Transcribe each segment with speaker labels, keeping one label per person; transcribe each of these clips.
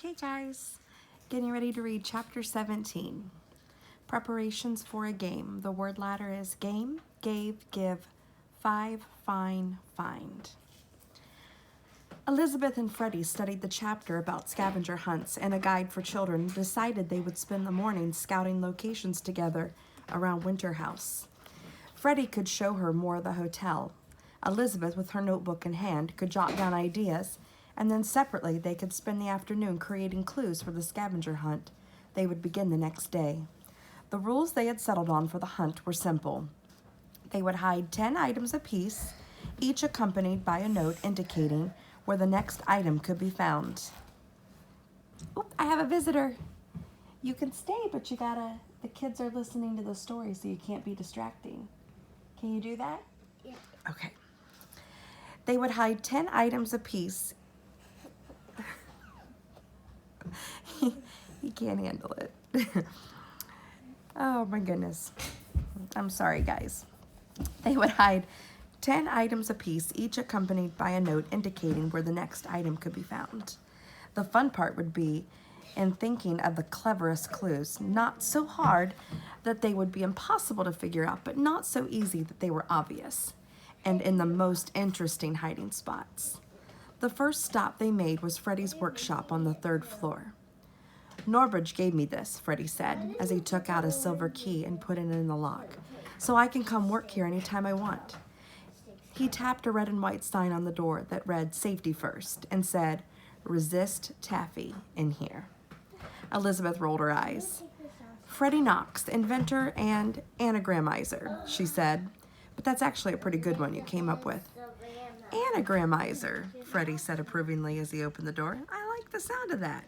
Speaker 1: Okay, guys, getting ready to read chapter 17. Preparations for a game. The word ladder is game, gave, give, five, fine, find. Elizabeth and Freddie studied the chapter about scavenger hunts and a guide for children and decided they would spend the morning scouting locations together around Winterhouse. Freddie could show her more of the hotel. Elizabeth, with her notebook in hand, could jot down ideas, and then separately they could spend the afternoon creating clues for the scavenger hunt. They would begin the next day. The rules they had settled on for the hunt were simple. They would hide 10 items apiece, each accompanied by a note indicating where the next item could be found. Oop, I have a visitor. You can stay, but the kids are listening to the story, so you can't be distracting. Can you do that?
Speaker 2: Yeah.
Speaker 1: Okay. They would hide 10 items apiece. He can't handle it. Oh my goodness. I'm sorry, guys. They would hide 10 items apiece, each accompanied by a note indicating where the next item could be found. The fun part would be in thinking of the cleverest clues, not so hard that they would be impossible to figure out, but not so easy that they were obvious, and in the most interesting hiding spots. The first stop they made was Freddie's workshop on the 3rd floor. "Norbridge gave me this," Freddie said, as he took out a silver key and put it in the lock, "so I can come work here anytime I want." He tapped a red and white sign on the door that read "Safety First" and said, "Resist taffy in here." Elizabeth rolled her eyes. "Freddie Knox, inventor and anagramizer," she said. "But that's actually a pretty good one you came up with." "Anagramizer," Freddie said approvingly as he opened the door. "I like the sound of that."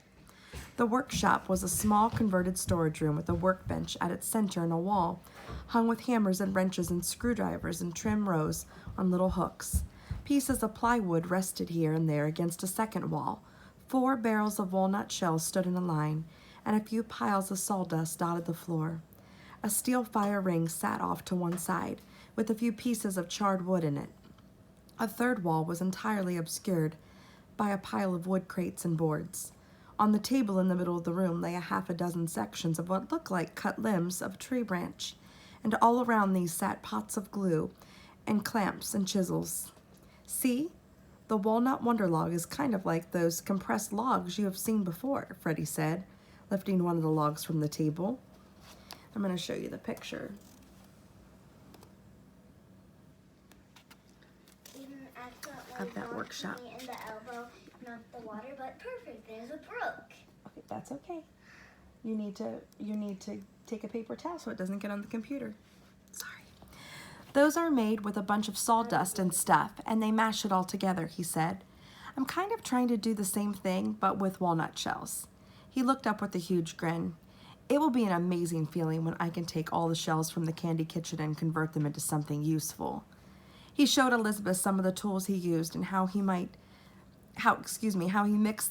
Speaker 1: The workshop was a small converted storage room with a workbench at its center and a wall, hung with hammers and wrenches and screwdrivers in trim rows on little hooks. Pieces of plywood rested here and there against a second wall. 4 barrels of walnut shells stood in a line, and a few piles of sawdust dotted the floor. A steel fire ring sat off to one side, with a few pieces of charred wood in it. A third wall was entirely obscured by a pile of wood crates and boards. On the table in the middle of the room lay a half a dozen sections of what looked like cut limbs of a tree branch, and all around these sat pots of glue and clamps and chisels. "See? The walnut wonder log is kind of like those compressed logs you have seen before," Freddie said, lifting one of the logs from the table. I'm going to show you the picture. Of that workshop.
Speaker 2: In the elbow, not the water, but perfect. There's a brook.
Speaker 1: Okay, that's okay. You need to take a paper towel so it doesn't get on the computer. Sorry. "Those are made with a bunch of sawdust and stuff, and they mash it all together," he said. "I'm kind of trying to do the same thing, but with walnut shells." He looked up with a huge grin. "It will be an amazing feeling when I can take all the shells from the candy kitchen and convert them into something useful." He showed Elizabeth some of the tools he used and how he mixed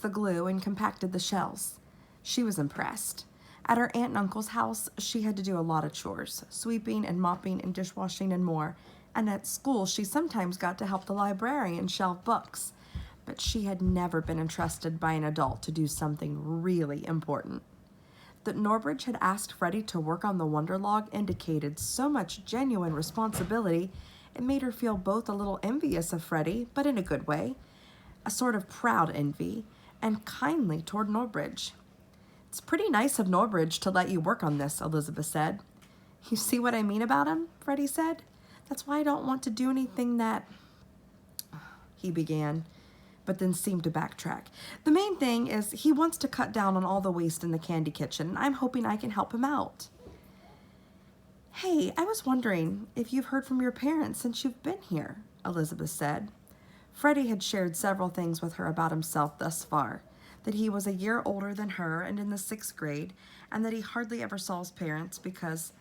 Speaker 1: the glue and compacted the shells. She was impressed. At her aunt and uncle's house, she had to do a lot of chores, sweeping and mopping and dishwashing and more, and at school she sometimes got to help the librarian shelve books, but she had never been entrusted by an adult to do something really important. That Norbridge had asked Freddie to work on the wonder log indicated so much genuine responsibility. It made her feel both a little envious of Freddie, but in a good way, a sort of proud envy, and kindly toward Norbridge. "It's pretty nice of Norbridge to let you work on this," Elizabeth said. "You see what I mean about him?" Freddie said. "That's why I don't want to do anything that—" he began, but then seemed to backtrack. "The main thing is he wants to cut down on all the waste in the candy kitchen, and I'm hoping I can help him out." "Hey, I was wondering if you've heard from your parents since you've been here," Elizabeth said. Freddie had shared several things with her about himself thus far, that he was a year older than her and in the 6th grade, and that he hardly ever saw his parents because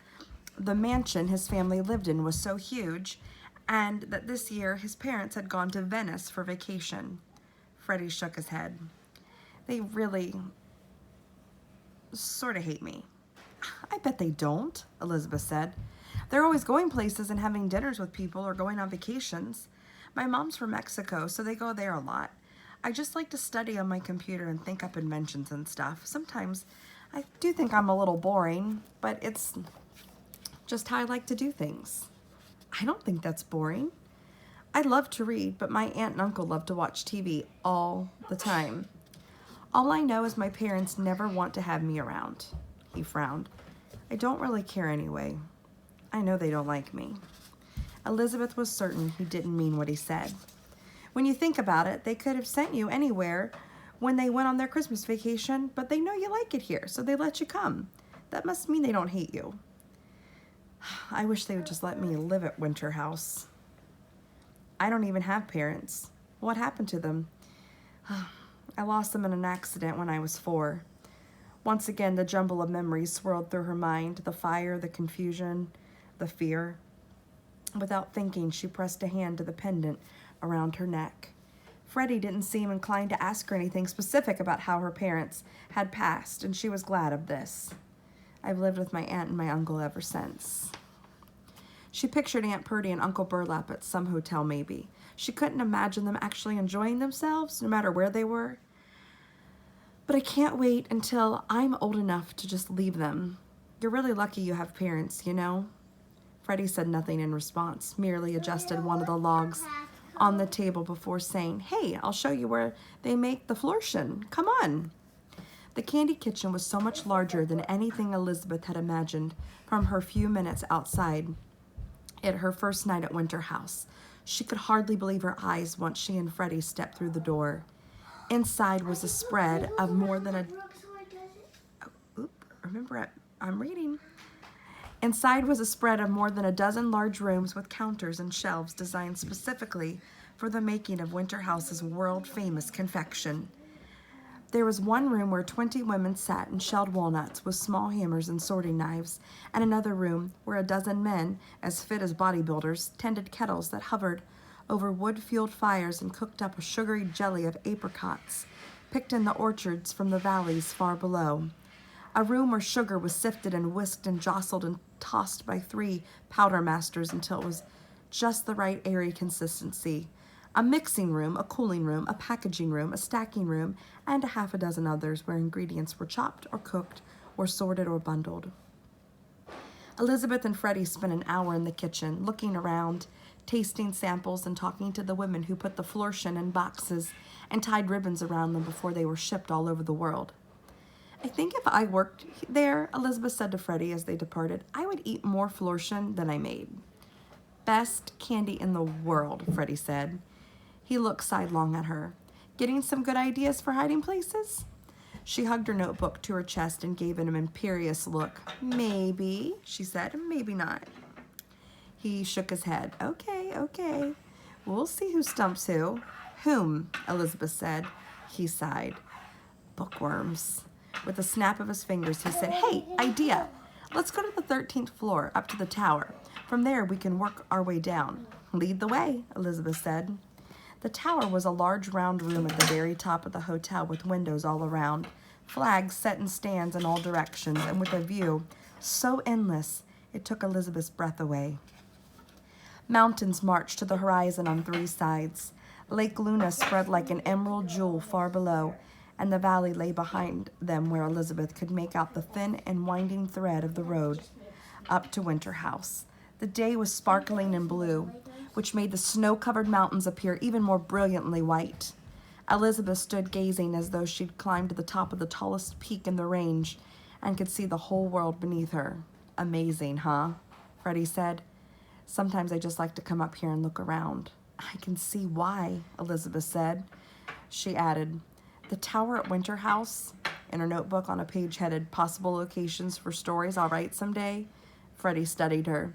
Speaker 1: the mansion his family lived in was so huge, and that this year his parents had gone to Venice for vacation. Freddie shook his head. "They really sort of hate me." "I bet they don't," Elizabeth said. "They're always going places and having dinners with people or going on vacations. My mom's from Mexico, so they go there a lot. I just like to study on my computer and think up inventions and stuff. Sometimes I do think I'm a little boring, but it's just how I like to do things. I don't think that's boring. I love to read, but my aunt and uncle love to watch TV all the time. All I know is my parents never want to have me around. He frowned. I don't really care anyway. I know they don't like me. Elizabeth was certain he didn't mean what he said. When you think about it, they could have sent you anywhere when they went on their Christmas vacation, but they know you like it here, so they let you come. That must mean they don't hate you. I wish they would just let me live at Winterhouse. I don't even have parents. What happened to them? I lost them in an accident when I was 4. Once again, the jumble of memories swirled through her mind, the fire, the confusion, the fear. Without thinking, she pressed a hand to the pendant around her neck. Freddie didn't seem inclined to ask her anything specific about how her parents had passed, and she was glad of this. I've lived with my aunt and my uncle ever since. She pictured Aunt Purdy and Uncle Burlap at some hotel, maybe. She couldn't imagine them actually enjoying themselves, no matter where they were. But I can't wait until I'm old enough to just leave them. You're really lucky you have parents, you know? Freddie said nothing in response, merely adjusted one of the logs on the table before saying, "Hey, I'll show you where they make the Florschen. Come on." The candy kitchen was so much larger than anything Elizabeth had imagined from her few minutes outside it her first night at Winterhouse. She could hardly believe her eyes once she and Freddie stepped through the door. Inside was a spread of more than a... I'm reading. Inside was a spread of more than a dozen large rooms with counters and shelves designed specifically for the making of Winterhouse's world-famous confection. There was one room where 20 women sat and shelled walnuts with small hammers and sorting knives, and another room where a dozen men, as fit as bodybuilders, tended kettles that hovered over wood-fueled fires and cooked up a sugary jelly of apricots, picked in the orchards from the valleys far below. A room where sugar was sifted and whisked and jostled and tossed by 3 powder masters until it was just the right airy consistency. A mixing room, a cooling room, a packaging room, a stacking room, and a half a dozen others where ingredients were chopped or cooked or sorted or bundled. Elizabeth and Freddie spent an hour in the kitchen, looking around, tasting samples and talking to the women who put the Florschen in boxes and tied ribbons around them before they were shipped all over the world. "I think if I worked there," Elizabeth said to Freddie as they departed, "I would eat more Florschen than I made." "Best candy in the world," Freddie said. He looked sidelong at her. "Getting some good ideas for hiding places?" She hugged her notebook to her chest and gave it an imperious look. "Maybe," she said, "maybe not." He shook his head. Okay. We'll see who stumps who." "Whom?" Elizabeth said. He sighed. "Bookworms." With a snap of his fingers, he said, "Hey, idea. Let's go to the 13th floor, up to the tower. From there, we can work our way down." "Lead the way," Elizabeth said. The tower was a large round room at the very top of the hotel with windows all around, flags set in stands in all directions, and with a view so endless it took Elizabeth's breath away. Mountains marched to the horizon on 3 sides. Lake Luna spread like an emerald jewel far below, and the valley lay behind them where Elizabeth could make out the thin and winding thread of the road up to Winterhouse. The day was sparkling in blue, which made the snow-covered mountains appear even more brilliantly white. Elizabeth stood gazing as though she'd climbed to the top of the tallest peak in the range and could see the whole world beneath her. "Amazing, huh?" Freddie said. "Sometimes I just like to come up here and look around." "I can see why," Elizabeth said. She added, "The tower at Winterhouse," in her notebook on a page headed "Possible Locations for Stories I'll Write Someday." Freddie studied her.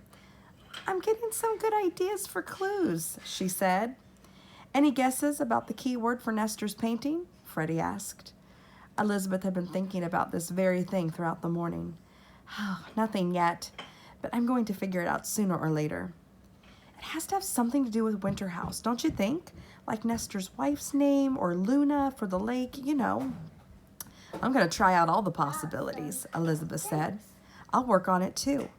Speaker 1: "I'm getting some good ideas for clues," she said. "Any guesses about the key word for Nestor's painting?" Freddie asked. Elizabeth had been thinking about this very thing throughout the morning. "Nothing yet, but I'm going to figure it out sooner or later." "It has to have something to do with Winterhouse, don't you think? Like Nestor's wife's name or Luna for the lake, you know." "I'm going to try out all the possibilities," Elizabeth said. "I'll work on it too."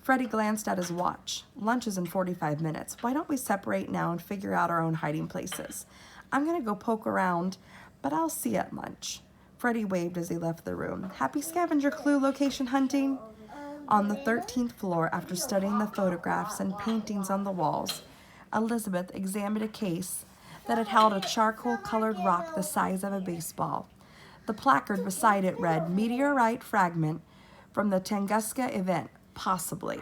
Speaker 1: Freddie glanced at his watch. "Lunch is in 45 minutes. Why don't we separate now and figure out our own hiding places? I'm going to go poke around, but I'll see you at lunch. Freddie waved as he left the room. Happy scavenger clue location hunting? On the 13th floor, after studying the photographs and paintings on the walls, Elizabeth examined a case that had held a charcoal-colored rock the size of a baseball. The placard beside it read, "Meteorite fragment from the Tunguska event, possibly."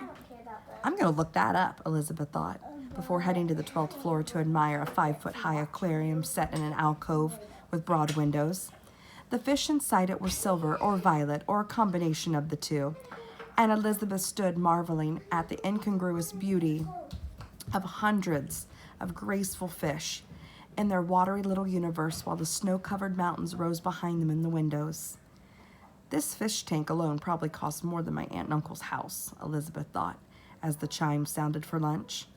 Speaker 1: I'm going to look that up, Elizabeth thought, before heading to the 12th floor to admire a 5-foot-high aquarium set in an alcove with broad windows. The fish inside it were silver or violet or a combination of the two, and Elizabeth stood marveling at the incongruous beauty of hundreds of graceful fish in their watery little universe while the snow-covered mountains rose behind them in the windows. This fish tank alone probably cost more than my aunt and uncle's house, Elizabeth thought, as the chimes sounded for lunch.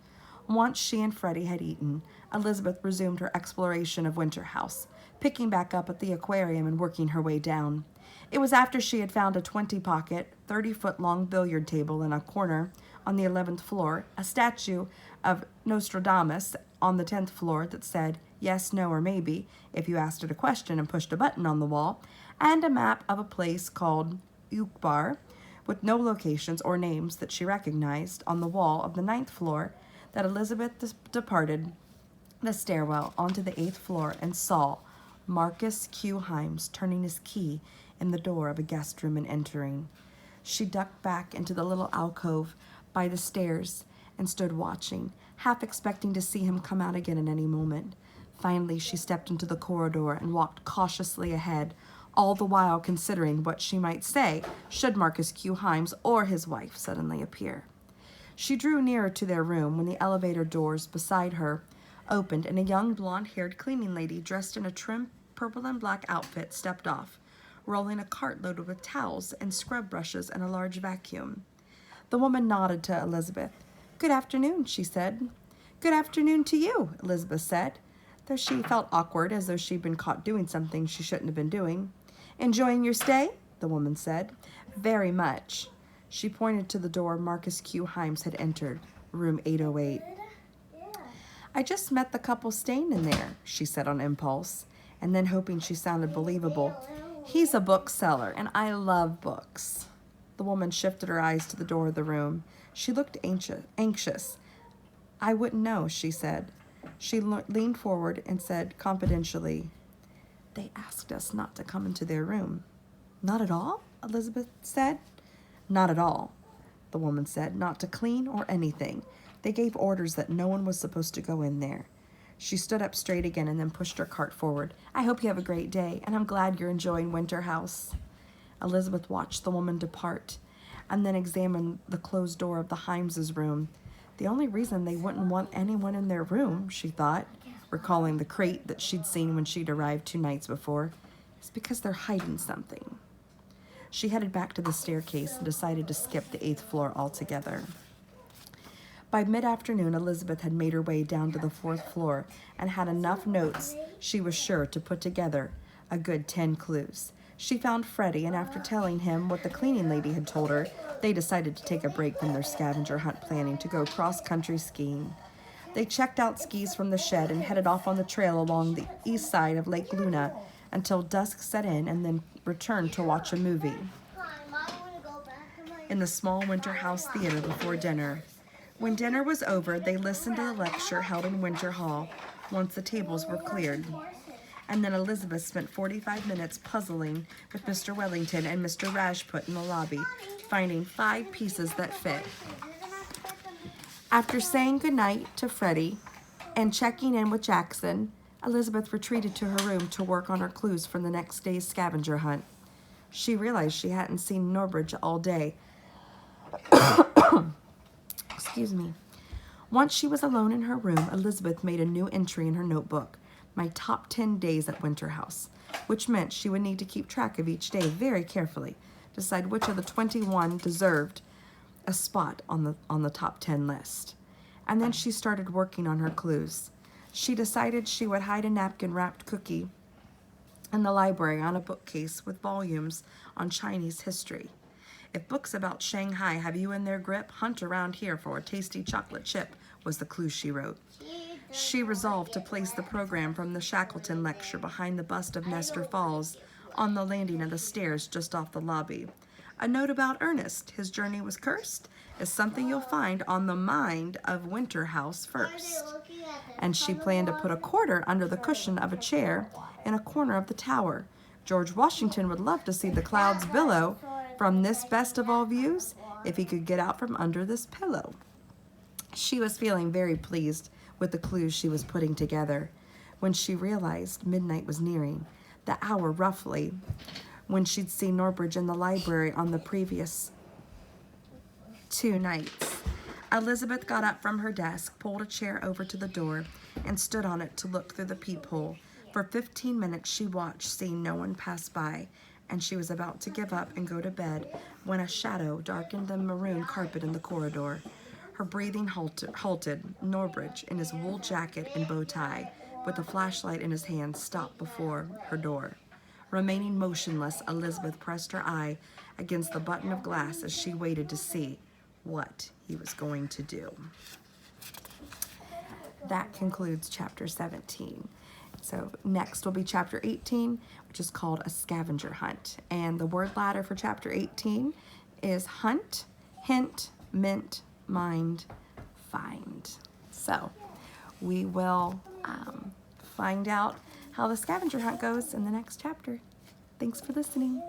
Speaker 1: Once she and Freddie had eaten, Elizabeth resumed her exploration of Winterhouse, picking back up at the aquarium and working her way down. It was after she had found a 20-pocket, 30-foot-long billiard table in a corner on the 11th floor, a statue of Nostradamus on the 10th floor that said yes, no, or maybe if you asked it a question and pushed a button on the wall, and a map of a place called Ukbar with no locations or names that she recognized on the wall of the 9th floor, that Elizabeth departed the stairwell onto the 8th floor and saw Marcus Q. Himes turning his key in the door of a guest room and entering. She ducked back into the little alcove by the stairs and stood watching, half expecting to see him come out again at any moment. Finally, she stepped into the corridor and walked cautiously ahead, all the while considering what she might say should Marcus Q. Himes or his wife suddenly appear. She drew nearer to their room when the elevator doors beside her opened and a young blonde-haired cleaning lady dressed in a trim purple and black outfit stepped off, rolling a cart loaded with towels and scrub brushes and a large vacuum. The woman nodded to Elizabeth. "Good afternoon," she said. "Good afternoon to you," Elizabeth said, though she felt awkward as though she'd been caught doing something she shouldn't have been doing. "Enjoying your stay?" the woman said. "Very much." She pointed to the door Marcus Q. Himes had entered, room 808. "I just met the couple staying in there," she said on impulse, and then hoping she sounded believable. "He's a bookseller, and I love books." The woman shifted her eyes to the door of the room. She looked anxious. "I wouldn't know," she said. She leaned forward and said confidentially, "They asked us not to come into their room." "Not at all?" Elizabeth said. "Not at all," the woman said. "Not to clean or anything. They gave orders that no one was supposed to go in there." She stood up straight again and then pushed her cart forward. "I hope you have a great day, and I'm glad you're enjoying Winterhouse." Elizabeth watched the woman depart and then examined the closed door of the Himeses' room. The only reason they wouldn't want anyone in their room, she thought, recalling the crate that she'd seen when she'd arrived 2 nights before, is because they're hiding something. She headed back to the staircase and decided to skip the 8th floor altogether. By mid-afternoon, Elizabeth had made her way down to the 4th floor and had enough notes, she was sure, to put together a good 10 clues. She found Freddie, and after telling him what the cleaning lady had told her, they decided to take a break from their scavenger hunt planning to go cross-country skiing. They checked out skis from the shed and headed off on the trail along the east side of Lake Luna until dusk set in, and then returned to watch a movie in the small Winterhouse theater before dinner. When dinner was over, they listened to the lecture held in Winter Hall once the tables were cleared. And then Elizabeth spent 45 minutes puzzling with Mr. Wellington and Mr. Rajput in the lobby, finding 5 pieces that fit. After saying goodnight to Freddie and checking in with Jackson, Elizabeth retreated to her room to work on her clues for the next day's scavenger hunt. She realized she hadn't seen Norbridge all day. Excuse me. Once she was alone in her room, Elizabeth made a new entry in her notebook, my top 10 days at Winterhouse, which meant she would need to keep track of each day very carefully, decide which of the 21 deserved a spot on the top 10 list. And then she started working on her clues. She decided she would hide a napkin-wrapped cookie in the library on a bookcase with volumes on Chinese history. If books about Shanghai have you in their grip, hunt around here for a tasty chocolate chip, was the clue she wrote. She resolved to place the program from the Shackleton lecture behind the bust of Nestor Falls on the landing of the stairs just off the lobby. A note about Ernest, his journey was cursed, is something you'll find on the mind of Winterhouse first. And she planned to put a quarter under the cushion of a chair in a corner of the tower. George Washington would love to see the clouds billow from this best of all views if he could get out from under this pillow. She was feeling very pleased with the clues she was putting together when she realized midnight was nearing, the hour roughly when she'd seen Norbridge in the library on the previous 2 nights. Elizabeth got up from her desk, pulled a chair over to the door, and stood on it to look through the peephole. For 15 minutes she watched, seeing no one pass by, and she was about to give up and go to bed when a shadow darkened the maroon carpet in the corridor. Her breathing halted. Norbridge, in his wool jacket and bow tie, with a flashlight in his hand, stopped before her door. Remaining motionless, Elizabeth pressed her eye against the button of glass as she waited to see what he was going to do. That concludes chapter 17. So next will be chapter 18, which is called A Scavenger Hunt. And the word ladder for chapter 18 is hunt, hint, mint, mind, find. So we will find out how the scavenger hunt goes in the next chapter. Thanks for listening.